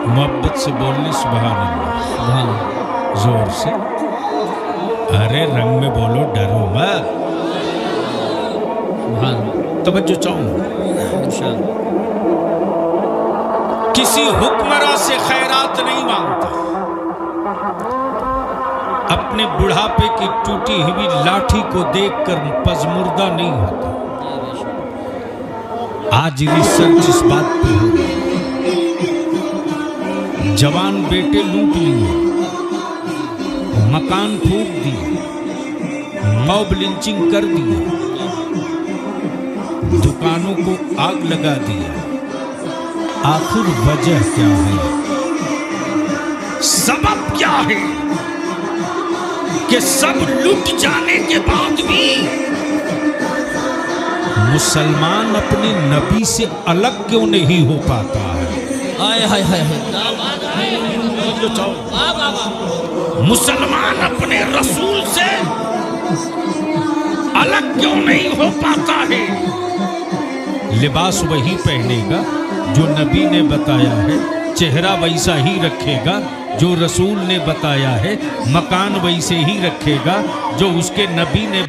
मोहब्बत से बोलने सुभान अल्लाह, जोर से। अरे रंग में बोलो, डरो मत। तवज्जो चाहूं, किसी हुक्मरां से खैरात नहीं मांगता, अपने बुढ़ापे की टूटी हुई लाठी को देखकर पजमुर्दा नहीं होता। आज रिसर्च इस बात पे हो गई, जवान बेटे लूट लिए, मकान फूंक दिए, मॉब लिंचिंग कर दिए, दुकानों को आग लगा दिया। आखिर वजह क्या है, सबब क्या है कि सब लुट जाने के बाद भी मुसलमान अपने नबी से अलग क्यों नहीं हो पाता है? हाय हाय हाय मुसलमान अपने रसूल से अलग क्यों नहीं हो पाता है? लिबास वही पहनेगा जो नबी ने बताया है, चेहरा वैसा ही रखेगा जो रसूल ने बताया है, मकान वैसे ही रखेगा जो उसके नबी ने